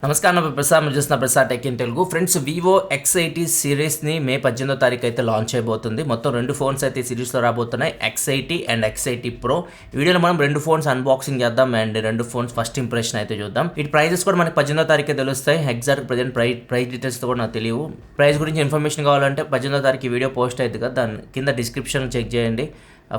నమస్కారం నా ప్రసాద్ మీరు చూస్తున్న Prasadtechintelugu friends VIVO X80 Series ని మే 18వ తారీఖు అయితే లాంచ్ అయిపోతుంది. మొత్తం రెండు ఫోన్స్ అయితే సిరీస్ లో రాబోతున్నాయి, X80 అండ్ X80 Pro. ఈ వీడియోలో మనం రెండు ఫోన్స్ అన్బాక్సింగ్ చేద్దాం అండ్ రెండు ఫోన్స్ ఫస్ట్ ఇంప్రెషన్ అయితే చూద్దాం. వీటి ప్రైజెస్ కూడా మనకి 18వ తారీఖు తెలుస్తాయి. ఎగ్జాక్ట్ ప్రెజెంట్ ప్రైస్ డీటెయిల్స్ కూడా నాకు తెలియవు. ప్రైస్ గురించి ఇన్ఫర్మేషన్ కావాలంటే 18వ తారీఖు ఈ వీడియో పోస్ట్ అవుతుంది కదా, దాని కింద డిస్క్రిప్షన్ చెక్ చేయండి.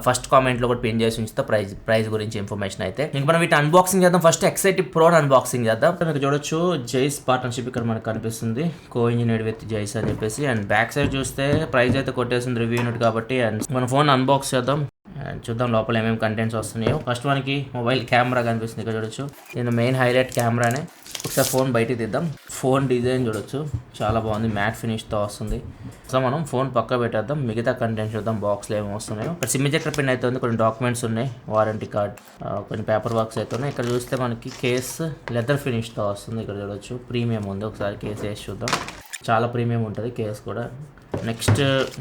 ఫస్ట్ కామెంట్లో కూడా పిన్ చేసి ఉంచుతా ప్రైస్ గురించి ఇన్ఫర్మేషన్ అయితే. ఇంక మనం వీటి అన్బాక్సింగ్ చేద్దాం. ఫస్ట్ X80 Pro అన్బాక్సింగ్ చేద్దాం. మీకు చూడొచ్చు జైస్ పార్ట్నర్షిప్ ఇక్కడ మనకు కనిపిస్తుంది, కో ఇంజనీర్డ్ విత్ జైస్ అని చెప్పేసి. అండ్ బ్యాక్ సైడ్ చూస్తే ప్రైస్ అయితే కొట్టేసింది రివ్యూ యూనిట్ కాబట్టి. అండ్ మన ఫోన్ అన్బాక్స్ చేద్దాం అండ్ చూద్దాం లోపల ఏమేమి కంటెంట్స్ వస్తున్నాయో. ఫస్ట్ మనకి మొబైల్ కెమెరా కనిపిస్తుంది ఇక్కడ చూడొచ్చు. నేను మెయిన్ హైలైట్ కెమెరానే. ఒకసారి ఫోన్ బయటికి తీద్దాం. ఫోన్ డిజైన్ చూడొచ్చు, చాలా బాగుంది, మ్యాట్ ఫినిష్తో వస్తుంది. సో మనం ఫోన్ పక్క పెట్టేద్దాం, మిగతా కంటెంట్స్ చూద్దాం బాక్స్లో ఏమి వస్తున్నాయో. ఇక్కడ సిమ్ ఎజెక్టర్ పిన్ అయితే ఉంది, కొన్ని డాక్యుమెంట్స్ ఉన్నాయి, వారంటీ కార్డ్, కొన్ని పేపర్ వర్క్స్ అయితే ఉన్నాయి. ఇక్కడ చూస్తే మనకి కేస్ లెదర్ ఫినిష్తో వస్తుంది. ఇక్కడ చూడొచ్చు ప్రీమియం ఉంది, ఒకసారి కేస్ వేసి చూద్దాం. చాలా ప్రీమియం ఉంటుంది కేస్ కూడా. నెక్స్ట్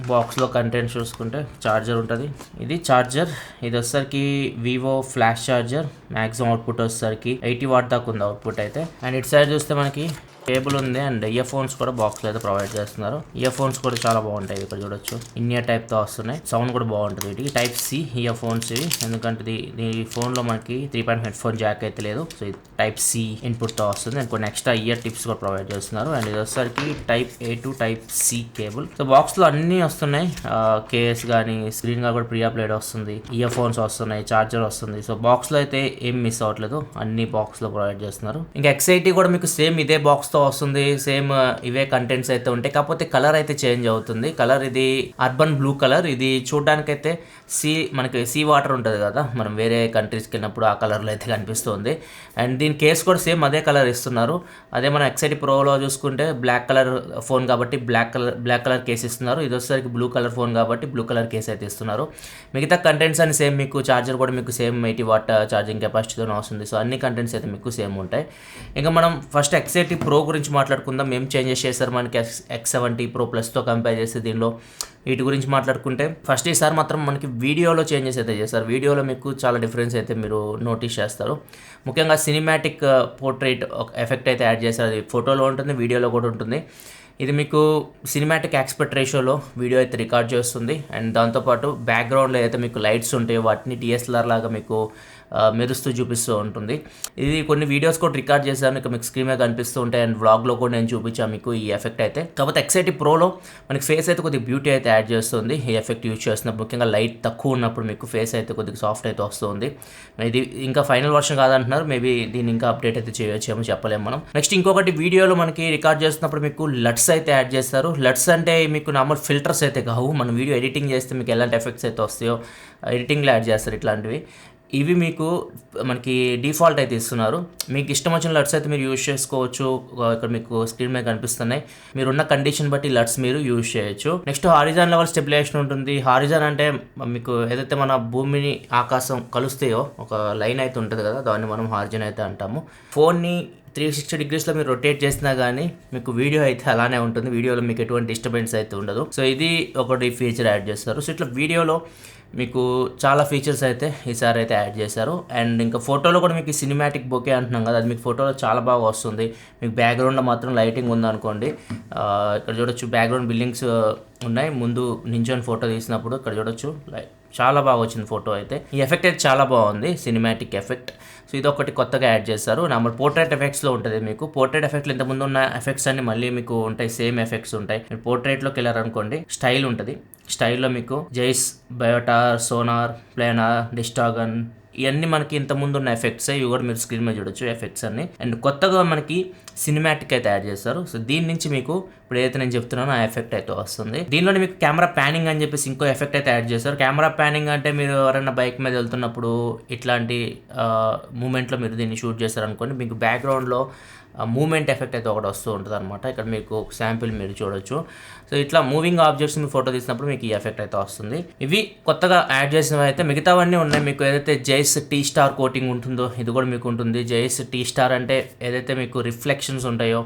బాక్స్లో కంటెంట్స్ చూసుకుంటే ఛార్జర్ ఉంటుంది. ఇది ఛార్జర్, ఇది వచ్చేసరికి VIVO flash charger. Maximum output వచ్చేసరికి 80 వాట్ దాకా ఉంది అవుట్పుట్ అయితే. అండ్ ఇటు సైడ్ చూస్తే మనకి కేబుల్ ఉంది అండ్ ఇయర్ ఫోన్స్ కూడా బాక్స్లో అయితే ప్రొవైడ్ చేస్తున్నారు. ఇయర్ ఫోన్స్ కూడా చాలా బాగుంటాయి, ఇక్కడ చూడొచ్చు ఇన్నియర్ టైప్తో వస్తున్నాయి. సౌండ్ కూడా బాగుంటుంది వీటికి. టైప్ C ఇయర్ ఫోన్స్ ఇవి, ఎందుకంటే ఈ ఫోన్లో మనకి 3.5 హెడ్ ఫోన్ జాక్ అయితే లేదు. సో ఇది టైప్ C ఇన్పుట్తో వస్తుంది. అండ్ కొన్ని ఎక్స్ట్రా ఇయర్ టిప్స్ కూడా ప్రొవైడ్ చేస్తున్నారు. అండ్ ఇది వచ్చేసరికి type A to type C cable. So బాక్స్లో అన్నీ వస్తున్నాయి, కేస్ కానీ స్క్రీన్ గా కూడా ప్రీ అప్లైడ్ వస్తుంది, ఇయర్ ఫోన్స్ వస్తున్నాయి, ఛార్జర్ వస్తుంది. సో బాక్స్లో అయితే ఏం మిస్ అవ్వట్లేదు, అన్ని బాక్స్లో ప్రొవైడ్ చేస్తున్నారు. ఇంకా X80 కూడా మీకు సేమ్ ఇదే బాక్స్తో వస్తుంది, సేమ్ ఇవే కంటెంట్స్ అయితే ఉంటాయి. కాకపోతే కలర్ అయితే చేంజ్ అవుతుంది. కలర్ ఇది అర్బన్ బ్లూ కలర్. ఇది చూడడానికి అయితే మనకి సీ వాటర్ ఉంటుంది కదా, మనం వేరే కంట్రీస్కి వెళ్ళినప్పుడు ఆ కలర్లో అయితే కనిపిస్తుంది. అండ్ దీని కేస్ కూడా సేమ్ అదే కలర్ ఇస్తున్నారు. అదే మనం X80 Proలో చూసుకుంటే బ్లాక్ కలర్ ఫోన్ కాబట్టి బ్లాక్ కలర్ కేస్ ఇస్తున్నారు. ఇది వచ్చేసరికి బ్లూ కలర్ ఫోన్ కాబట్టి బ్లూ కలర్ కేస్ అయితే ఇస్తున్నారు. మిగతా కంటెంట్స్ అని సేమ్, మీకు ఛార్జర్ కూడా మీకు సేమ్ 80 వాట్ ఛార్జింగ్ కెపాసిటీతో వస్తుంది. సో అన్ని కంటెంట్స్ అయితే మీకు సేమ్ ఉంటాయి. ఇంకా మనం ఫస్ట్ X80 Pro గురించి మాట్లాడుకుందాం. ఏం చేంజెస్ చేశారు మనకి X70 Pro Plusతో కంపేర్ చేస్తే దీనిలో, వీటి గురించి మాట్లాడుకుంటే ఫస్ట్ ఈసారి మాత్రం మనకి వీడియోలో చేంజెస్ అయితే చేస్తారు. వీడియోలో మీకు చాలా డిఫరెన్స్ అయితే మీరు నోటీస్ చేస్తారు. ముఖ్యంగా సినిమాటిక్ పోర్ట్రేట్ ఎఫెక్ట్ అయితే యాడ్ చేస్తారు. అది ఫోటోలో ఉంటుంది, వీడియోలో కూడా ఉంటుంది. ఇది మీకు సినిమాటిక్ యాస్పెక్ట్ రేషియోలో వీడియో అయితే రికార్డ్ చేస్తుంది. అండ్ దాంతోపాటు బ్యాక్గ్రౌండ్లో అయితే మీకు లైట్స్ ఉంటాయి, వాటిని DSLR లాగా మీకు మెరుస్తూ చూపిస్తూ ఉంటుంది. ఇది కొన్ని వీడియోస్ కూడా రికార్డ్ చేశాను, ఇక మీకు స్క్రీన్ మీద కనిపిస్తూ ఉంటాయి. అండ్ వ్లాగ్లో కూడా నేను చూపించాను మీకు ఈ ఎఫెక్ట్ అయితే. కాకపోతే X80 Proలో మనకి ఫేస్ అయితే కొద్దిగా బ్యూటీ అయితే యాడ్ చేస్తుంది ఈ ఎఫెక్ట్ యూజ్ చేస్తున్నప్పుడు. ముఖ్యంగా లైట్ తక్కువ ఉన్నప్పుడు మీకు ఫేస్ అయితే కొద్దిగా సాఫ్ట్ అయితే వస్తుంది. ఇది ఇంకా ఫైనల్ వర్షన్ కాదంటున్నారు, మేబీ దీన్ని ఇంకా అప్డేట్ అయితే చేయొచ్చేమో, చెప్పలేము మనం. నెక్స్ట్ ఇంకొకటి, వీడియోలో మనకి రికార్డ్ చేస్తున్నప్పుడు మీకు లట్స్ అయితే యాడ్ చేస్తారు. లట్స్ అంటే మీకు నార్మల్ ఫిల్టర్స్ అయితే కావు, మనం వీడియో ఎడిటింగ్ చేస్తే మీకు ఎలాంటి ఎఫెక్ట్స్ అయితే వస్తాయో ఎడిటింగ్లో యాడ్ చేస్తారు ఇట్లాంటివి. ఇవి మీకు మనకి డిఫాల్ట్ అయితే ఇస్తున్నారు. మీకు ఇష్టం వచ్చిన లట్స్ అయితే మీరు యూజ్ చేసుకోవచ్చు. ఇక్కడ మీకు స్క్రీన్ మీద కనిపిస్తున్నాయి. మీరున్న కండిషన్ బట్టి లట్స్ మీరు యూజ్ చేయొచ్చు. నెక్స్ట్ హారిజాన్ లెవెల్ స్టెబిలైజేషన్ ఉంటుంది. హారిజాన్ అంటే మీకు ఏదైతే మన భూమిని ఆకాశం కలుస్తాయో ఒక లైన్ అయితే ఉంటుంది కదా, దాన్ని మనం హారిజాన్ అయితే అంటాము. ఫోన్ని 360 డిగ్రీస్లో మీరు రొటేట్ చేసినా కానీ మీకు వీడియో అయితే అలానే ఉంటుంది. వీడియోలో మీకు ఎటువంటి డిస్టర్బెన్స్ అయితే ఉండదు. సో ఇది ఒకటి ఫీచర్ యాడ్ చేస్తారు. సో ఇట్లా వీడియోలో మీకు చాలా ఫీచర్స్ అయితే ఈసారి అయితే యాడ్ చేశారు. అండ్ ఇంకా ఫోటోలో కూడా మీకు సినిమాటిక్ బొకే అంటున్నాం కదా, అది మీకు ఫోటోలో చాలా బాగా వస్తుంది. మీకు బ్యాక్గ్రౌండ్లో మాత్రం లైటింగ్ ఉందనుకోండి, ఇక్కడ చూడొచ్చు బ్యాక్గ్రౌండ్ బిల్డింగ్స్ ఉన్నాయి. ముందు నించొని ఫోటో తీసినప్పుడు ఇక్కడ చూడొచ్చు చాలా బాగా వచ్చింది ఫోటో అయితే. ఈ ఎఫెక్ట్ అయితే చాలా బాగుంది, సినిమాటిక్ ఎఫెక్ట్. సో ఇది ఒకటి కొత్తగా యాడ్ చేస్తారు. నార్మల్ పోర్ట్రేట్ ఎఫెక్ట్స్లో ఉంటుంది. మీకు పోర్ట్రేట్ ఎఫెక్ట్లు ఇంతకుముందు ఉన్న ఎఫెక్ట్స్ అన్ని మళ్ళీ మీకు ఉంటాయి, సేమ్ ఎఫెక్ట్స్ ఉంటాయి. మీరు పోర్ట్రేట్లోకి వెళ్ళారనుకోండి, స్టైల్ ఉంటుంది. స్టైల్లో మీకు జైస్, బయోటార్, సోనార్, ప్లేనార్, డిస్టాగన్, ఇవన్నీ మనకి ఇంతకుముందు ఉన్న ఎఫెక్ట్స్, ఇవి కూడా మీరు స్క్రీన్ మీద చూడొచ్చు ఎఫెక్ట్స్ అన్ని. అండ్ కొత్తగా మనకి సినిమాటిక్ అయితే యాడ్ చేస్తారు. సో దీని నుంచి మీకు ఇప్పుడు ఏదైతే నేను చెప్తున్నానో ఆ ఎఫెక్ట్ అయితే వస్తుంది. దీనిలోనే మీకు కెమెరా ప్యానింగ్ అని చెప్పేసి ఇంకో ఎఫెక్ట్ అయితే యాడ్ చేస్తారు. కెమెరా ప్యానింగ్ అంటే మీరు ఎవరైనా బైక్ మీద వెళ్తున్నప్పుడు ఇట్లాంటి మూమెంట్లో మీరు దీన్ని షూట్ చేస్తారనుకోండి, మీకు బ్యాక్గ్రౌండ్లో మూమెంట్ ఎఫెక్ట్ అయితే ఒకటి వస్తూ ఉంటుంది అనమాట. ఇక్కడ మీకు శాంపిల్ మీరు చూడొచ్చు. సో ఇట్లా మూవింగ్ ఆబ్జెక్ట్స్ మీరు ఫోటో తీసినప్పుడు మీకు ఈ ఎఫెక్ట్ అయితే వస్తుంది. ఇవి కొత్తగా యాడ్ చేసినవి అయితే. మిగతావన్నీ ఉన్నాయి. మీకు ఏదైతే జైస్ టీ స్టార్ కోటింగ్ ఉంటుందో ఇది కూడా మీకు ఉంటుంది. జైస్ టీ స్టార్ అంటే ఏదైతే మీకు రిఫ్లెక్షన్స్ ఉంటాయో,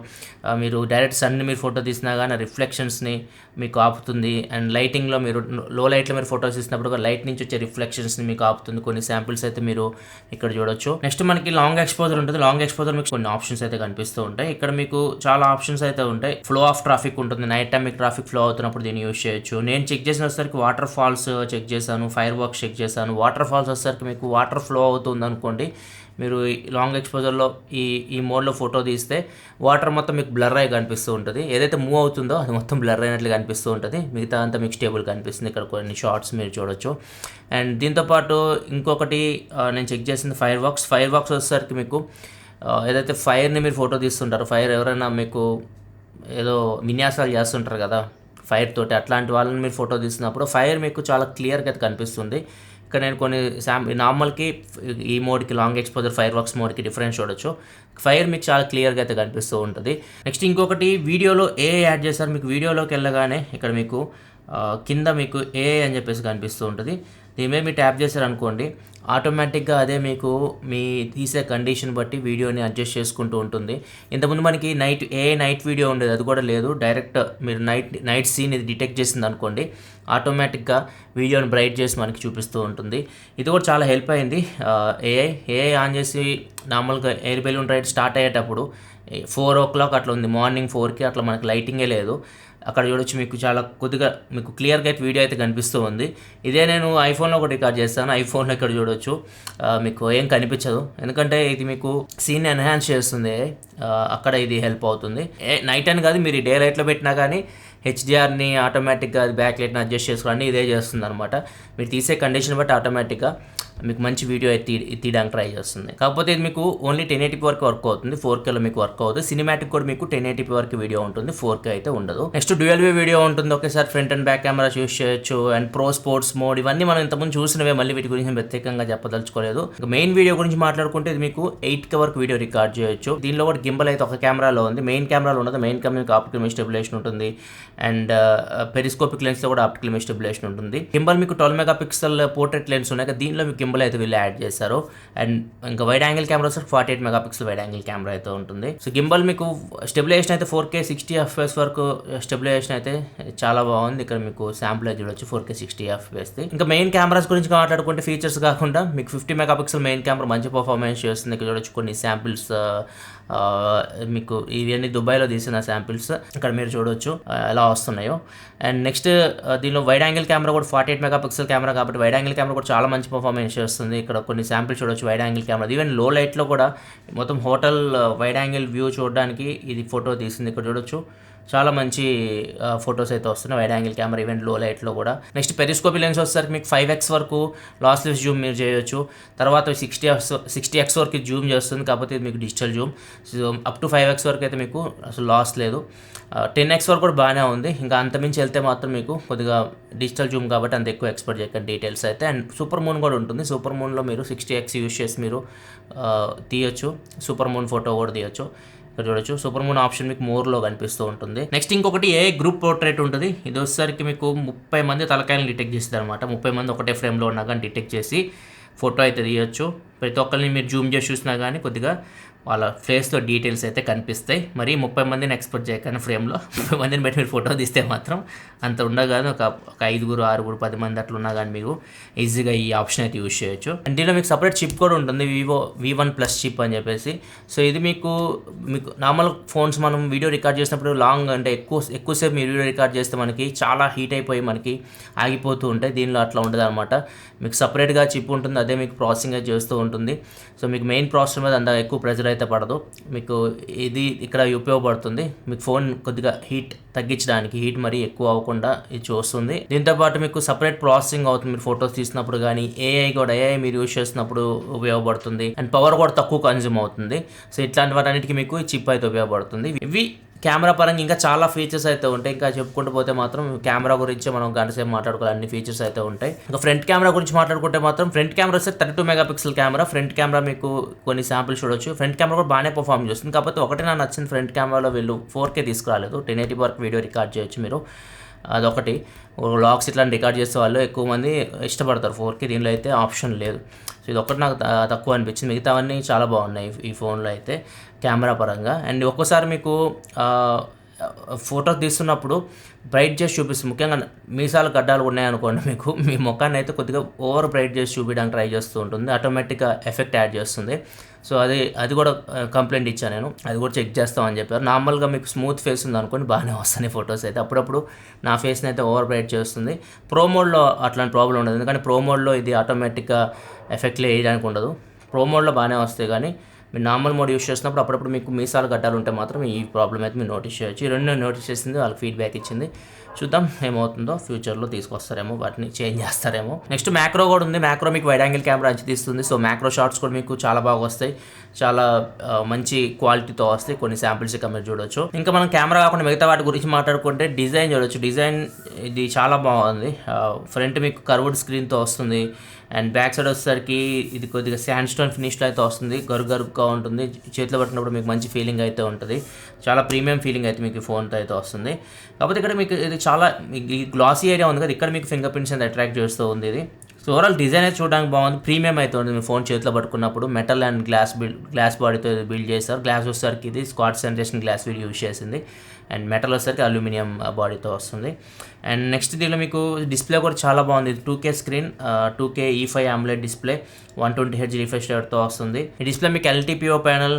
మీరు డైరెక్ట్ సన్ని మీరు ఫోటో తీసినా కానీ రిఫ్లెక్షన్స్ని మీకు ఆపుతుంది. అండ్ లైటింగ్లో మీరు లో లైట్లో మీరు ఫోటోస్ తీసినప్పుడు లైట్ నుంచి వచ్చే రిఫ్లెక్షన్స్ని మీకు ఆపుతుంది. కొన్ని శాంపిల్స్ అయితే మీరు ఇక్కడ చూడొచ్చు. నెక్స్ట్ మనకి లాంగ్ ఎక్స్పోజర్ ఉంటుంది. లాంగ్ ఎక్స్పోజర్ మీకు కొన్ని ఆప్షన్స్ అయితే కనిపిస్తూ ఉంటాయి. ఇక్కడ మీకు చాలా ఆప్షన్స్ అయితే ఉంటాయి. ఫ్లో ఆఫ్ ట్రాఫిక్ ఉంటుంది, నైట్ టైం మీకు ట్రాఫిక్ ఫ్లో అవుతున్నప్పుడు దీన్ని యూస్ చేయొచ్చు. నేను చెక్ చేసిన వచ్చేసరికి వాటర్ ఫాల్స్ చెక్ చేశాను, ఫైర్ వర్క్స్ చెక్ చేశాను. వాటర్ ఫాల్స్ వచ్చేసరికి మీకు వాటర్ ఫ్లో అవుతుంది అనుకోండి, మీరు లాంగ్ ఎక్స్పోజర్లో ఈ మోడ్లో ఫోటో తీస్తే వాటర్ మొత్తం మీకు బ్లర్ అయి కనిపిస్తూ ఉంటుంది. ఏదైతే మూవ్ అవుతుందో అది మొత్తం బ్లర్ అయినట్లు కనిపిస్తూ ఉంటుంది, మిగతా అంతా మీకు స్టేబుల్ కనిపిస్తుంది. ఇక్కడ కొన్ని షార్ట్స్ మీరు చూడొచ్చు. అండ్ దీంతోపాటు ఇంకొకటి నేను చెక్ చేసింది ఫైర్ వర్క్స్ వచ్చేసరికి మీకు ఏదైతే ఫైర్ని మీరు ఫోటో తీస్తుంటారో, ఫైర్ ఎవరైనా మీకు ఏదో విన్యాసాలు చేస్తుంటారు కదా ఫైర్ తోటి, అట్లాంటి వాళ్ళని మీరు ఫోటో తీస్తున్నప్పుడు ఫైర్ మీకు చాలా క్లియర్గా అయితే కనిపిస్తుంది. ఇక్కడ నేను కొన్ని నార్మల్కి ఈ మోడ్కి లాంగ్ ఎక్స్పోజర్ ఫైర్ వర్క్స్ మోడ్కి డిఫరెన్స్ చూడొచ్చు. ఫైర్ మీకు చాలా క్లియర్గా అయితే కనిపిస్తూ ఉంటుంది. నెక్స్ట్ ఇంకొకటి వీడియోలో యాడ్ చేశారు. మీకు వీడియోలోకి వెళ్ళగానే ఇక్కడ మీకు కింద మీకు అని చెప్పేసి కనిపిస్తూ ఉంటుంది. దీని మీద మీరు ట్యాప్ చేశారనుకోండి, ఆటోమేటిక్గా అదే మీకు మీ తీసే కండిషన్ బట్టి వీడియోని అడ్జస్ట్ చేసుకుంటూ ఉంటుంది. ఇంతకుముందు మనకి నైట్ వీడియో ఉండేది, అది కూడా లేదు. డైరెక్ట్ మీరు నైట్ సీన్ ఇది డిటెక్ట్ చేసింది అనుకోండి, ఆటోమేటిక్గా వీడియోని బ్రైట్ చేసి మనకి చూపిస్తూ ఉంటుంది. ఇది కూడా చాలా హెల్ప్ అయింది. ఏఐ ఆన్ చేసి నార్మల్గా ఎయిర్ బెలూన్ రైడ్ స్టార్ట్ అయ్యేటప్పుడు 4 o'clock అట్లా ఉంది, మార్నింగ్ 4కి అట్లా మనకి లైటింగే లేదు. అక్కడ చూడొచ్చు, మీకు చాలా కొద్దిగా మీకు క్లియర్గా అయితే వీడియో అయితే కనిపిస్తూ ఉంది. ఇదే నేను ఐఫోన్లో ఒకటి రికార్డ్ చేస్తాను. ఐఫోన్లో ఇక్కడ చూడొచ్చు మీకు ఏం కనిపించదు, ఎందుకంటే ఇది మీకు సీన్ ఎన్హాన్స్ చేస్తుంది. అక్కడ ఇది హెల్ప్ అవుతుంది. నైట్ అని కాదు, మీరు డే లైట్లో పెట్టినా కానీ హెచ్డిఆర్ని ఆటోమేటిక్గా అది బ్యాక్ లైట్ని అడ్జస్ట్ చేసుకోవడానికి ఇదే చేస్తుంది అనమాట. మీరు తీసే కండిషన్ బట్టి ఆటోమేటిక్గా మీకు మంచి వీడియో అయితే తీయడానికి ట్రై చేస్తుంది. కాకపోతే ఇది మీకు ఓన్లీ 1080p వరకు వర్క్ అవుతుంది, 4Kలో మీకు వర్క్ అవుతుంది. సినిమాటిక్ కూడా మీకు 1080p వరకు వీడియో ఉంటుంది, 4K అయితే ఉండదు. నెక్స్ట్ డ్యూయల్ వ్యూ వీడియో ఉంటుంది, ఒకేసారి front and back camera use చేయొచ్చు. అండ్ ప్రో స్పోర్ట్స్ మోడ్, ఇవన్నీ మనం ఇంతకుముందు చూసినవే, మళ్ళీ వీటి గురించి ప్రత్యేకంగా చెప్పదలుచుకోలేదు. మెయిన్ వీడియో గురించి మాట్లాడుకుంటే ఇది మీకు 8K వరకు వీడియో రికార్డ్ చేయొచ్చు. దీనిలో కూడా గింబల్ అయితే ఒక కెమెరాలో ఉంది, మెయిన్ కెమెరాలో ఉండదు. మెయిన్ కెమెరా మీకు ఆప్టికల్ ఇమేజ్ స్టెబిలైజేషన్ ఉంటుంది, అండ్ పెరిస్కోపిక్ లెన్స్లో కూడా ఆప్టికల్ ఇమేజ్ స్టెబిలైజేషన్ ఉంటుంది. గింబల్ మీకు 12 మెగాపిక్సెల్ పోర్ట్రేట్ లెన్స్ ఉన్నాయి, దీనిలో మీకు గింబల్ అయితే వీళ్ళు యాడ్ చేశారు. అండ్ ఇంకా wide angle camera 48 megapixel wide angle camera అయితే ఉంటుంది. సో గింబల్ మీకు స్టెబిలైజేషన్ అయితే 4K 60 FPS వరకు స్టెబిలైజేషన్ అయితే చాలా బాగుంది. ఇక్కడ మీకు శాంపుల్ అయితే చూడొచ్చు 4K 60 FPS. ఇంకా మెయిన్ కెమెరాస్ గురించి మాట్లాడుకుంటే ఫీచర్స్ కాకుండా మీకు 50 మెగాపిక్సెల్ మెయిన్ కెమెరా మంచి పర్ఫార్మెన్స్ చేస్తుంది. ఇక్కడ చూడొచ్చు కొన్ని శాంపిల్స్, మీకు ఇవన్నీ దుబాయ్లో తీసిన శాంపిల్స్ ఇక్కడ మీరు చూడొచ్చు ఎలా వస్తున్నాయో. అండ్ నెక్స్ట్ దీనిలో వైడ్ యాంగిల్ కెమెరా కూడా 48 మెగాపిక్సెల్ కెమెరా కాబట్టి వైడ్ యాంగిల్ కెమెరా కూడా చాలా మంచి పర్ఫార్మెన్స్ చేస్తుంది. ఇక్కడ కొన్ని శాంపిల్స్ చూడొచ్చు వైడ్ యాంగిల్ కెమెరా. ఈవెన్ లో లైట్లో కూడా మొత్తం హోటల్ వైడ్ యాంగిల్ వ్యూ చూడడానికి ఇది ఫోటో తీసింది. ఇక్కడ చూడొచ్చు చాలా మంచి ఫొటోస్ అయితే వస్తున్నాయి వైడ్ యాంగిల్ కెమెరా, ఈవెన్ లో లైట్లో కూడా. నెక్స్ట్ పెరిస్కోపీ లెన్స్ వచ్చేసరికి మీకు 5x వరకు లాస్లెస్ జూమ్ మీరు చేయొచ్చు. తర్వాత 60x వరకు జూమ్ చేస్తుంది, కాకపోతే ఇది మీకు digital Zoom. So up to 5x వరకు అయితే మీకు అసలు లాస్ లేదు. 10x వరకు కూడా బాగానే ఉంది. ఇంకా అంతమించి వెళ్తే మాత్రం మీకు కొద్దిగా డిజిటల్ జూమ్ కాబట్టి అంత ఎక్కువ ఎక్స్పెక్ట్ చేయకండి డీటెయిల్స్ అయితే. అండ్ సూపర్ మూన్ కూడా ఉంటుంది. సూపర్ మూన్లో మీరు 60x యూస్ చేసి మీరు తీయొచ్చు, సూపర్ మూన్ ఫోటో కూడా తీయొచ్చు. ఇక్కడ చూడొచ్చు సూపర్ మూన్ ఆప్షన్ మీకు మోర్లో కనిపిస్తూ ఉంటుంది. నెక్స్ట్ ఇంకొకటి గ్రూప్ పోర్ట్రేట్ ఉంటుంది. ఇది వచ్చేసరికి మీకు 30 మంది తలకాయలను డిటెక్ట్ చేస్తుంది అనమాట. 30 మంది ఒకటే ఫ్రేమ్లో ఉన్నా కానీ డిటెక్ట్ చేసి ఫోటో అయితే తీయొచ్చు. ప్రతి ఒక్కరిని మీరు జూమ్ చేసి చూసినా కానీ కొద్దిగా వాళ్ళ ఫేస్తో డీటెయిల్స్ అయితే కనిపిస్తాయి. మరి 30 మందిని ఎక్స్పెక్ట్ చేయకుండా ఫ్రేమ్లో 30 మందిని పెట్టి మీరు ఫోటో తీస్తే మాత్రం అంత ఉండగానే ఒక 5, 6, 10 మంది అట్లా ఉన్నా కానీ మీరు ఈజీగా ఈ ఆప్షన్ అయితే యూజ్ చేయొచ్చు. అండ్ దీనిలో మీకు సపరేట్ చిప్ కూడా ఉంటుంది, వివో V1+ చిప్ అని చెప్పేసి. సో ఇది మీకు నార్మల్ ఫోన్స్ మనం వీడియో రికార్డ్ చేసినప్పుడు లాంగ్ అంటే ఎక్కువసేపు మీరు వీడియో రికార్డ్ చేస్తే మనకి చాలా హీట్ అయిపోయి మనకి ఆగిపోతూ ఉంటాయి. దీనిలో అట్లా ఉండదు అనమాట. మీకు సపరేట్గా చిప్ ఉంటుంది, అదే మీకు ప్రాసెసింగ్ అయితే చేస్తూ ఉంటుంది. సో మీకు మెయిన్ ప్రాసెసర్ మీద అంత ఎక్కువ ప్రెజర్ అయితే పడదు. మీకు ఇది ఇక్కడ ఉపయోగపడుతుంది. మీకు ఫోన్ కొద్దిగా హీట్ తగ్గించడానికి, హీట్ మరీ ఎక్కువ అవ్వకుండా ఇది చూస్తుంది. దీంతోపాటు మీకు సపరేట్ ప్రాసెసింగ్ అవుతుంది మీరు ఫొటోస్ తీసినప్పుడు కానీ. ఏఐ మీరు యూజ్ చేసినప్పుడు ఉపయోగపడుతుంది. అండ్ పవర్ కూడా తక్కువ కన్జ్యూమ్ అవుతుంది. సో ఇట్లాంటి వాటన్నిటికీ మీకు ఈ చిప్ అయితే ఉపయోగపడుతుంది. ఇవి కెమెరా పరంగా ఇంకా చాలా ఫీచర్స్ అయితే ఉంటాయి. ఇంకా చెప్పుకుంటూ పోతే మాత్రం కెమెరా గురించి మనం గంటసేపు మాట్లాడుకోవాలి, అన్ని ఫీచర్స్ అయితే ఉంటాయి. ఇంకా ఫ్రంట్ కెమెరా గురించి మాట్లాడుకుంటే మాత్రం ఫ్రంట్ కెమెరా వస్తే 32 మెగాపిక్సెల్ కెమెరా. ఫ్రంట్ కెమెరా మీకు కొన్ని శాంపిల్స్ చూడొచ్చు. ఫ్రంట్ కెమెరా కూడా బాగానే పర్ఫామ్ చేస్తుంది. కాకపోతే ఒకటి నాకు నచ్చింది, ఫ్రంట్ కెమెరాలో వీళ్ళు 4K తీసుకురాలేదు. 1080p వరకు వీడియో రికార్డ్ చేయొచ్చు మీరు, అదొకటి. లాగ్స్ ఇట్లా రికార్డ్ చేసే వాళ్ళు ఎక్కువ మంది ఇష్టపడతారు 4K, దీనిలో అయితే ఆప్షన్ లేదు. సో ఇది ఒకటి నాకు తక్కువ అనిపించింది. మిగతావన్నీ చాలా బాగున్నాయి ఈ ఫోన్లో అయితే కెమెరా పరంగా. అండ్ ఒక్కోసారి మీకు ఫోటో తీస్తున్నప్పుడు బ్రైట్ చేసి చూపిస్తుంది. ముఖ్యంగా మీసాలు గడ్డాలు ఉన్నాయనుకోండి, మీకు మీ ముఖాన్ని అయితే కొద్దిగా ఓవర్ బ్రైట్ చేసి చూపించడానికి ట్రై చేస్తూ ఉంటుంది, ఆటోమేటిక్గా ఎఫెక్ట్ యాడ్ చేస్తుంది. సో అది కూడా కంప్లైంట్ ఇచ్చాను నేను, అది కూడా చెక్ చేస్తామని చెప్పారు. నార్మల్గా మీకు స్మూత్ ఫేస్ ఉంది అనుకోండి, బాగానే వస్తాయి ఫొటోస్ అయితే. అప్పుడప్పుడు నా ఫేస్ని అయితే ఓవర్ బ్రైట్ చేస్తుంది. ప్రో మోడ్లో అట్లాంటి ప్రాబ్లం ఉండదు, ఎందుకంటే ప్రో మోడ్లో ఇది ఆటోమేటిక్గా ఎఫెక్ట్లే వేయడానికి ఉండదు. ప్రో మోడ్లో బాగానే వస్తాయి, కానీ మీరు నార్మల్ మోడ్ యూస్ చేసినప్పుడు అప్పుడప్పుడు మీకు మీసాలు గడ్డాలు ఉంటే మాత్రం ఈ ప్రాబ్లం అయితే మీరు నోటీస్ చేయొచ్చు. ఈ రెండు నోటీస్ చేసింది, వాళ్ళకి ఫీడ్బ్యాక్ ఇచ్చింది. చూద్దాం ఏమవుతుందో, ఫ్యూచర్లో తీసుకొస్తారేమో, వాటిని చేంజ్ చేస్తారేమో. నెక్స్ట్ మ్యాక్రో కూడా ఉంది. మ్యాక్రో మీకు వైడ్ యాంగిల్ కెమెరా అంచి తీస్తుంది. సో మ్యాక్రో షాట్స్ కూడా మీకు చాలా బాగా వస్తాయి, చాలా మంచి క్వాలిటీతో వస్తాయి. కొన్ని శాంపిల్స్ ఇక్కడ మీరు చూడొచ్చు. ఇంకా మనం కెమెరా కాకుండా మిగతా వాటి గురించి మాట్లాడుకుంటే డిజైన్ చూడొచ్చు. డిజైన్ ఇది చాలా బాగుంది. ఫ్రంట్ మీకు కర్వ్డ్ స్క్రీన్తో వస్తుంది, అండ్ బ్యాక్ సైడ్ వచ్చేసరికి ఇది కొద్దిగా శాండ్ స్టోన్ ఫినిష్లో అయితే వస్తుంది. గరుగ్గా ఉంటుంది, చేతిలో పట్టినప్పుడు మీకు మంచి ఫీలింగ్ అయితే ఉంటుంది. చాలా ప్రీమియం ఫీలింగ్ అయితే మీకు ఫోన్తో అయితే వస్తుంది. కాకపోతే ఇక్కడ మీకు ఇది చాలా ఈ గ్లాసీ ఏరియా ఉంది కదా, ఇక్కడ మీకు ఫింగర్ ప్రింట్స్ అయితే అట్రాక్ట్ చేస్తూ ఉంది ఇది. సో ఓవరాల్ డిజైన్ అయితే చూడడానికి బాగుంది, ప్రీమియం అయితే ఉంది. మీ ఫోన్ చేతిలో పట్టుకున్నప్పుడు మెటల్ అండ్ గ్లాస్ బాడీతో బిల్డ్ చేస్తారు. గ్లాస్ వచ్చేసరికి ఇది స్క్వాడ్ సెంట్రేషన్ గ్లాస్ యూజ్ చేసింది, అండ్ మెటల్ వచ్చేసరికి అల్యూమినియం బాడీతో వస్తుంది. అండ్ నెక్స్ట్ దీనిలో మీకు డిస్ప్లే కూడా చాలా బాగుంది. ఇది 2K screen, 2K E5 AMOLED display, 120Hz refresh రేట్తో వస్తుంది. ఈ డిస్ప్లే మీకు LTPO ప్యానల్,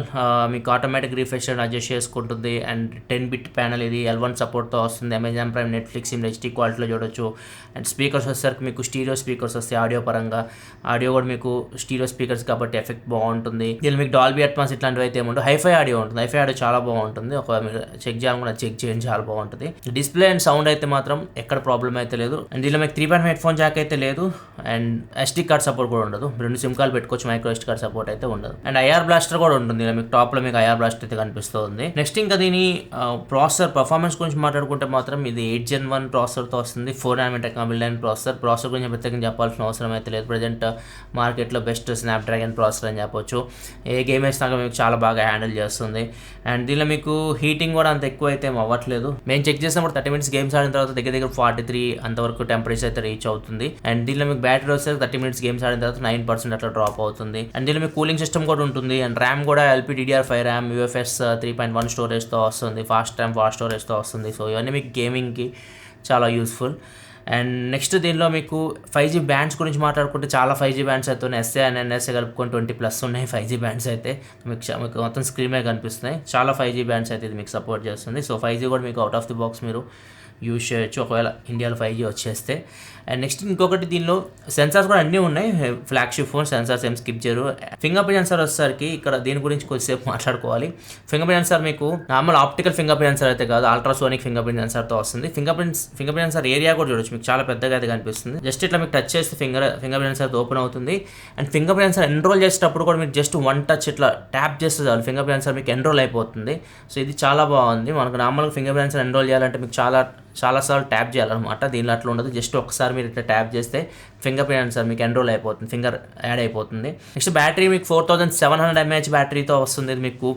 మీకు ఆటోమేటిక్ రిఫ్రెష్ రేట్ అడ్జస్ట్ చేసుకుంటుంది. అండ్ 10-bit ప్యానల్, ఇది L1 సపోర్ట్తో వస్తుంది. అమెజాన్ ప్రైమ్, నెట్ఫ్లిక్స్ HD క్వాలిటీలో చూడొచ్చు. అండ్ స్పీకర్స్ వచ్చేసరికి మీకు స్టీరియో స్పీకర్స్ వస్తాయి. ఆడియో పరంగా ఆడియో కూడా మీకు స్టీరియో స్పీకర్స్ కాబట్టి ఎఫెక్ట్ బాగుంటుంది. దీనిలో మీకు డాల్బీ అట్మాస్ ఇట్లాంటివి అయితే ఏముంటుంది. హైఫై ఆడియో ఉంటుంది, హైఫై ఆడియో చాలా బాగుంటుంది. ఒక మీరు చెక్ చేయాలనుకున్న చెక్ చేయండి, చాలా బాగుంటుంది. డిస్ప్లే అండ్ సౌండ్ అయితే మాత్రం ఎక్కడ ప్రాబ్లం అయితే లేదు. అండ్ దీనిలో మీకు 3.5 హెడ్ ఫోన్ జాక్ అయితే లేదు, అండ్ SD కార్డ్ సపోర్ట్ కూడా ఉండదు. 2 సిమ్ కార్డ్ పెట్టుకోవచ్చు, మైక్రో SD కార్డ్ సపోర్ట్ అయితే ఉండదు. అండ్ IR బ్లాస్టర్ కూడా ఉంటుంది. ఇలా మీకు టాప్లో మీకు IR బ్లాస్టర్ అయితే కనిపిస్తుంది. నెక్స్ట్ ఇంకా దీని ప్రాసెసర్ పర్ఫార్మెన్స్ గురించి మాట్లాడుకుంటే మాత్రం ఇది 8 Gen 1 ప్రాసెసర్తో వస్తుంది. 4nm టెక్నాలజీ ప్రాసెసర్ గురించి ప్రత్యేకంగా చెప్పాల్సిన అవసరం అయితే లేదు. ప్రజెంట్ మార్కెట్లో బెస్ట్ స్నాప్డ్రాగన్ ప్రాసెసర్ అని చెప్పొచ్చు. ఏ గేమ్ వేసినాక మీకు చాలా బాగా హ్యాండిల్ చేస్తుంది. అండ్ దీనిలో మీకు హీటింగ్ కూడా అంత ఎక్కువ అయితే అవ్వట్లేదు. మేము చెక్ చేసినప్పుడు 30 minutes గేమ్స్ ఆడిన తర్వాత దగ్గర 43 అంతవరకు టెంపరేచర్ అయితే రీచ్ అవుతుంది. అండ్ దీనిలో మీకు బ్యాటరీ వస్తే 30 minutes గేమ్స్ ఆడిన తర్వాత 9% అట్లా డ్రాప్ అవుతుంది. అండ్ దీనిలో మీకు కూలింగ్ సిస్టమ్ కూడా ఉంటుంది. అండ్ ర్యామ్ కూడా LPDDR5 ర్యామ్, UFS 3.1 స్టోరేజ్తో వస్తుంది. ఫాస్ట్ స్టోరేజ్తో వస్తుంది. సో ఇవన్నీ మీకు గేమింగ్కి చాలా యూస్ఫుల్. అండ్ నెక్స్ట్ దీనిలో మీకు 5G బ్యాండ్స్ గురించి మాట్లాడుకుంటే చాలా 5G బ్యాండ్స్ అయితే ఉన్నాయి. SA అండ్ NSA కలుపుకొని 20+ ఉన్నాయి 5G బ్యాండ్స్ అయితే. మీకు మొత్తం స్క్రీన్ మీద కనిపిస్తున్నాయి. చాలా 5G బ్యాండ్స్ అయితే ఇది మీకు సపోర్ట్ చేస్తుంది. సో 5G కూడా మీకు అవుట్ ఆఫ్ ది బాక్స్ మీరు యూజ్ చేయొచ్చు ఒకవేళ ఇండియాలో 5G వచ్చేస్తే. అండ్ నెక్స్ట్ ఇంకొకటి దీనిలో సెన్సార్స్ కూడా అన్నీ ఉన్నాయి. ఫ్లాగ్షిప్ ఫోన్ సెన్సార్స్ ఏం స్కిప్ చేయరు. ఫింగర్ ప్రింట్ సెన్సార్ వచ్చేసరికి ఇక్కడ దీని గురించి కొద్దిసేపు మాట్లాడుకోవాలి. ఫింగర్ ప్రింట్ సెన్సార్ మీకు normal optical finger print censor అయితే కాదు, అల్ట్రాసోనిక్ ఫింగర్ ప్రింట్ సెన్సార్తో వస్తుంది. ఫింగర్ ప్రింట్ సెన్సార్ ఏరియా కూడా చూడొచ్చు, మీకు చాలా పెద్దగా అయితే కనిపిస్తుంది. జస్ట్ ఇట్లా మీకు టచ్ చేస్తే ఫింగర్ ప్రింట్ సెన్సార్ ఓపెన్ అవుతుంది. And finger print censor enrol చేసేటప్పుడు కూడా మీకు జస్ట్ 1 touch ఇట్లా ట్యాప్ చేస్తే చాలు ఫింగర్ ప్రింట్ సెన్సార్ మీకు ఎన్రోల్ అయిపోతుంది. సో ఇది చాలా బాగుంది. మనకు నార్మల్గా ఫింగర్ ప్రింట్ సెన్సార్ ఎన్రోల్ చేయాలంటే మీకు చాలాసార్లు ట్యాప్ చేయాలన్నమాట. దీనిలో అట్లా ఉండదు, జస్ట్ ఒకసారి మీరు ఇట్లా ట్యాప్ చేస్తే ఫింగర్ ప్రింట్ సెన్సార్ మీకు ఎన్రోల్ అయిపోతుంది, ఫింగర్ యాడ్ అయిపోతుంది. నెక్స్ట్ బ్యాటరీ మీకు 4700 mAh బ్యాటరీతో వస్తుంది ఇది మీకు.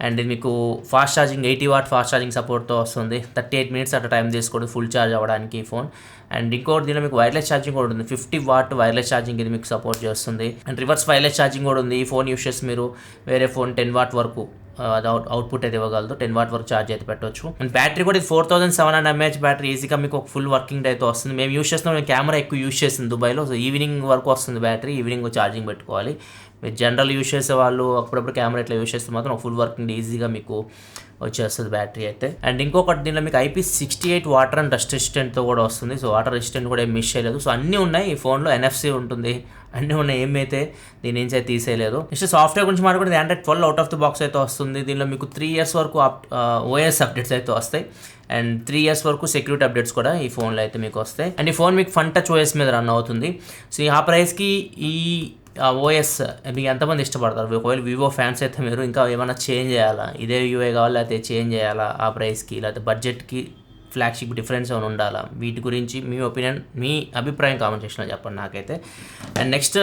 అండ్ ఇది మీకు fast charging 80 watt fast charging సపోర్ట్తో వస్తుంది. 38 minutes అట్లా టైం తీసుకోండి ఫుల్ ఛార్జ్ అవ్వడానికి ఫోన్. అండ్ ఇంకోటి దీనిలో మీకు వైర్లెస్ ఛార్జింగ్ కూడా ఉంది. 50 watt వైర్లెస్ ఛార్జింగ్ ఇది మీకు సపోర్ట్ చేస్తుంది. అండ్ రివర్స్ వైర్లెస్ ఛార్జింగ్ కూడా ఉంది. ఈ ఫోన్ యూస్ చేసి మీరు వేరే ఫోన్ 10 watt వరకు అవుట్పుట్ అయితే ఇవ్వగలదు. 10 watt వరకు ఛార్జ్ అయితే పెట్టవచ్చు. అండ్ బ్యాటరీ కూడా ఇది 4700 mAh బ్యాటరీ ఈజీగా మీకు ఒక ఫుల్ వర్కింగ్ డే అయితే వస్తుంది. మేము యూస్ చేస్తున్నాం, నేను కెమెరా ఎక్కువ యూస్ చేసింది దుబాయ్లో. సో ఈవినింగ్ వరకు వస్తుంది బ్యాటరీ, ఈవినింగ్ ఛార్జింగ్ పెట్టుకోవాలి. మీరు జనరల్ యూస్ చేసే వాళ్ళు అప్పుడప్పుడు కెమెరా ఇట్లా యూస్ చేస్తే మాత్రం ఫుల్ వర్కింగ్ డే ఈజీగా మీకు వచ్చేస్తుంది బ్యాటరీ అయితే. అండ్ ఇంకొకటి దీనిలో మీకు IP68 వాటర్ అండ్ డస్ట్ రెసిస్టెంట్తో కూడా వస్తుంది. సో వాటర్ రెసిస్టెంట్ కూడా ఏం మిస్ చేయలేదు. సో అన్నీ ఉన్నాయి ఈ ఫోన్లో, NFC ఉంటుంది, అన్నీ ఉన్నాయి, ఏమైతే దీని నుంచి అయితే తీసేయలేదు. నెక్స్ట్ సాఫ్ట్వేర్ గురించి మాట్లాడుకుంటే Android 12 out of the box అయితే వస్తుంది. దీనిలో మీకు 3 years వరకు OS అప్డేట్స్ అయితే వస్తాయి. అండ్ 3 years వరకు సెక్యూరిటీ అప్డేట్స్ కూడా ఈ ఫోన్లో అయితే మీకు వస్తాయి. అండ్ ఈ ఫోన్ మీకు ఫన్ టచ్ OS మీద రన్ అవుతుంది. సో ఆ ప్రైస్కి ఈ OS మీకు ఎంతమంది ఇష్టపడతారు? ఒకవేళ వివో ఫ్యాన్స్ అయితే మీరు ఇంకా ఏమైనా చేంజ్ చేయాలా, ఇదే UI కావాలి లేకపోతే చేంజ్ చేయాలా ఆ ప్రైస్కి, లేకపోతే బడ్జెట్కి ఫ్లాగ్షిప్ డిఫరెన్స్ ఏమైనా ఉండాలా? వీటి గురించి మీ ఒపీనియన్, మీ అభిప్రాయం కామెంట్ సెక్షన్లో చెప్పండి నాకైతే. అండ్ నెక్స్ట్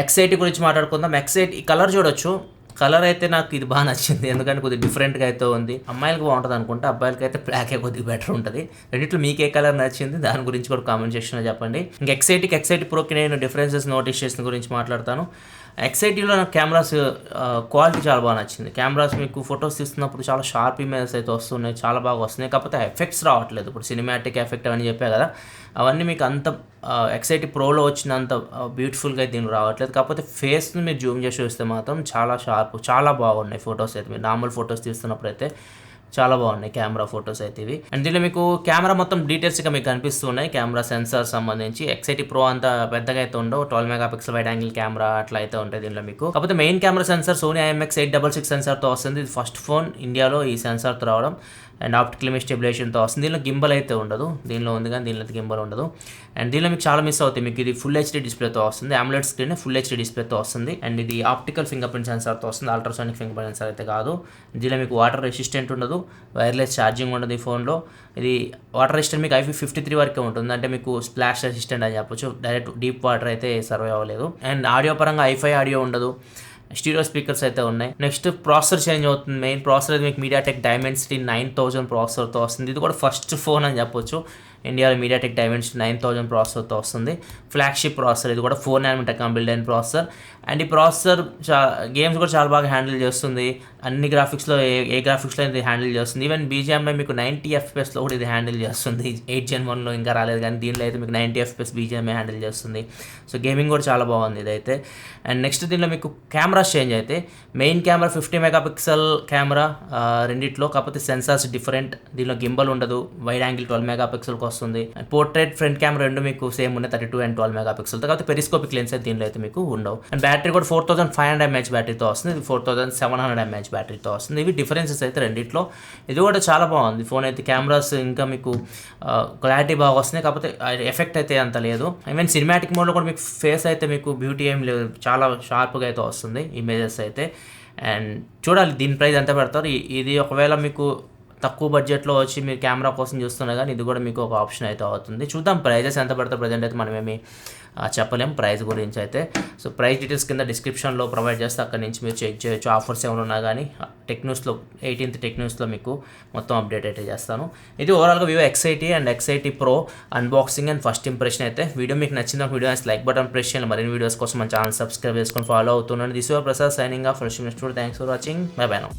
X80 గురించి మాట్లాడుకుందాం. X80 ఈ కలర్ చూడొచ్చు. కలర్ అయితే నాకు ఇది బాగా నచ్చింది, ఎందుకంటే కొద్దిగా డిఫరెంట్గా అయితే ఉంది. అమ్మాయిలకు బాగుంటుంది అనుకుంటే, అబ్బాయిలకి అయితే బ్లాకే కొద్దిగా బెటర్ ఉంటుంది. రెండిట్లో మీకు ఏ కలర్ నచ్చింది దాని గురించి కూడా కామెంట్ సెక్షన్లో చెప్పండి. ఇంకా X80 Proకి నేను డిఫరెన్సెస్ నోటీస్ చేసిన గురించి మాట్లాడతాను. X80లో నాకు కెమెరాస్ క్వాలిటీ చాలా బాగా నచ్చింది. కెమెరాస్ మీకు ఫొటోస్ తీస్తున్నప్పుడు చాలా షార్ప్ ఇమేజెస్ అయితే వస్తున్నాయి, చాలా బాగా వస్తున్నాయి. కాకపోతే ఎఫెక్ట్స్ రావట్లేదు. ఇప్పుడు సినిమాటిక్ ఎఫెక్ట్ అవన్నీ చెప్పా కదా, అవన్నీ మీకు అంత X80 ప్రోలో వచ్చినంత బ్యూటిఫుల్గా అయితే దీనికి రావట్లేదు. కాకపోతే ఫేస్ని మీరు జూమ్ చేసి చూస్తే మాత్రం చాలా షార్ప్, చాలా బాగున్నాయి ఫొటోస్ అయితే. మీరు నార్మల్ ఫొటోస్ తీస్తున్నప్పుడు అయితే చాలా బాగున్నాయి కెమెరా ఫొటోస్ అయితే ఇవి. అండ్ దీనిలో మీకు కెమెరా మొత్తం డీటెయిల్స్గా మీకు కనిపిస్తున్నాయి. కెమెరా సెన్సార్ సంబంధించి X80 Pro అంత పెద్దగా అయితే ఉండవు. 12 మెగాపిక్సెల్ వైడ్ యాంగిల్ కెమెరా అట్లా అయితే ఉంటుంది దీనిలో మీకు. కాకపోతే main camera sensor Sony IMX866 సెన్సార్తో వస్తుంది. ఇది ఫస్ట్ ఫోన్ ఇండియాలో ఈ సెన్సార్తో రావడం. అండ్ ఆప్టికల్ ఇమేజ్ స్టెబిలైజేషన్తో వస్తుంది. దీనిలో గింబల్ అయితే ఉండదు, దీనిలో ఉంది కానీ దీనిలో అయితే గింబల్ ఉండదు. అండ్ దీనిలో మీకు చాలా మిస్ అవుతాయి. మీకు ఇది ఫుల్ HD డిస్ప్లేతో వస్తుంది, AMOLED స్క్రీన్ ఫుల్ HD డిస్ప్లేతో వస్తుంది. అండ్ ఇది ఆప్టికల్ ఫింగర్ ప్రింట్ సెన్సార్తో వస్తుంది, అల్ట్రాసోనిక్ ఫింగర్ ప్రింట్ సెన్సార్ అయితే కాదు. దీనిలో మీకు వాటర్ రెసిస్టెంట్ ఉండదు, వైర్లెస్ ఛార్జింగ్ ఉండదు ఈ ఫోన్లో. ఇది వాటర్ రెసిస్టెంట్ మీకు IP53 వరకే ఉంటుంది, అంటే మీకు స్ప్లాష్ రెసిస్టెంట్ అని చెప్పొచ్చు. డైరెక్ట్ డీప్ వాటర్ అయితే సర్వే అవ్వలేదు. అండ్ ఆడియో పరంగా Hi-Fi ఆడియో ఉండదు, స్టీరియో స్పీకర్స్ అయితే ఉన్నాయి. నెక్స్ట్ ప్రాసెసర్ చేంజ్ అవుతుంది. మెయిన్ ప్రాసెసర్ అయితే మీకు MediaTek Dimensity 9000 ప్రాసెసర్తో వస్తుంది. ఇది కూడా ఫస్ట్ ఫోన్ అని చెప్పొచ్చు ఇండియాలో. MediaTek Dimensity 9000 ప్రాసెసర్తో వస్తుంది. ఫ్లాగ్షిప్ ప్రాసెసర్, ఇది కూడా 4nm టెక్నాలజీ బిల్డ్ అయిన ప్రాసెసర్. అండ్ ఈ ప్రాసెసర్ గేమ్స్ కూడా చాలా బాగా హ్యాండిల్ చేస్తుంది. అన్ని గ్రాఫిక్స్లో ఏ గ్రాఫిక్స్లో ఇది హ్యాండిల్ చేస్తుంది. ఈవెన్ BGMI మీకు 90 FPS కూడా ఇది హ్యాండిల్ చేస్తుంది. 8 Gen 1లో ఇంకా రాలేదు కానీ దీనిలో అయితే మీకు 90 FPS BGMI హ్యాండిల్ చేస్తుంది. సో గేమింగ్ కూడా చాలా బాగుంది ఇదైతే. అండ్ నెక్స్ట్ దీనిలో మీకు కెమెరాస్ చేంజ్ అయితే మెయిన్ కెమెరా 50 మెగాపిక్సెల్ కెమెరా రెండిట్లో, కాకపోతే సెన్సార్స్ డిఫరెంట్. దీనిలో గింబల్ ఉండదు, వైడ్ యాంగిల్ 12 మెగాపిక్సెల్కి వస్తుంది. అండ్ పోర్ట్రేట్ ఫ్రంట్ కెమెరా రెండు మీకు సేమ్ ఉన్నాయి, 32 and 12 మెగాపిక్సెల్తో. కాకపోతే పెరిస్కోపిక్ లెన్స్ అయితే దీనిలో అయితే మీకు ఉండవు. అండ్ బ్యాటరీ కూడా 4500 mAh బ్యాటరీతో వస్తుంది, ఇది 4700 mAh బ్యాటరీతో వస్తుంది. ఇవి డిఫరెన్సెస్ అయితే రెండిట్లో. ఇది కూడా చాలా బాగుంది ఫోన్ అయితే. కెమెరాస్ ఇంకా మీకు క్లారిటీ బాగా వస్తున్నాయి, కాకపోతే ఎఫెక్ట్ అయితే అంత లేదు. ఈవెన్ సినిమాటిక్ మోడ్లో కూడా మీకు ఫేస్ అయితే మీకు బ్యూటీ ఏం లేదు, చాలా షార్ప్గా అయితే వస్తుంది ఇమేజెస్ అయితే. అండ్ చూడాలి దీని ప్రైస్ ఎంత పెడతారు. ఇది ఒకవేళ మీకు తక్కువ బడ్జెట్లో వచ్చి మీరు కెమెరా కోసం చూస్తున్నా కానీ ఇది కూడా మీకు ఒక ఆప్షన్ అయితే అవుతుంది. చూద్దాం ప్రైజెస్ ఎంత పడతారు. ప్రజెంట్ అయితే మనమేమి చెప్పలేం ప్రైస్ గురించి అయితే. సో ప్రైస్ డీటెయిల్స్ కింద డిస్క్రిప్షన్లో ప్రొవైడ్ చేస్తే అక్కడ నుంచి మీరు చెక్ చేయొచ్చు. ఆఫర్స్ ఏమైనా ఉన్నా కానీ టెక్ న్యూస్లో 18th టెక్ న్యూస్లో మీకు మొత్తం అప్డేట్ అయితే చేస్తాను. ఇది ఓవరాల్గా Vivo X80 and X80 Pro unboxing and first impression అయితే. వీడియో మీకు నచ్చిన వీడియో లైక్ బటన్ ప్రెస్ చేయాలి. మరిన్ని వీడియోస్ కోసం మన ఛానల్ సబ్స్క్రైబ్ చేసుకొని ఫాలో అవుతున్నాను. This your Prasad signing off. Thanks for watching. By by now.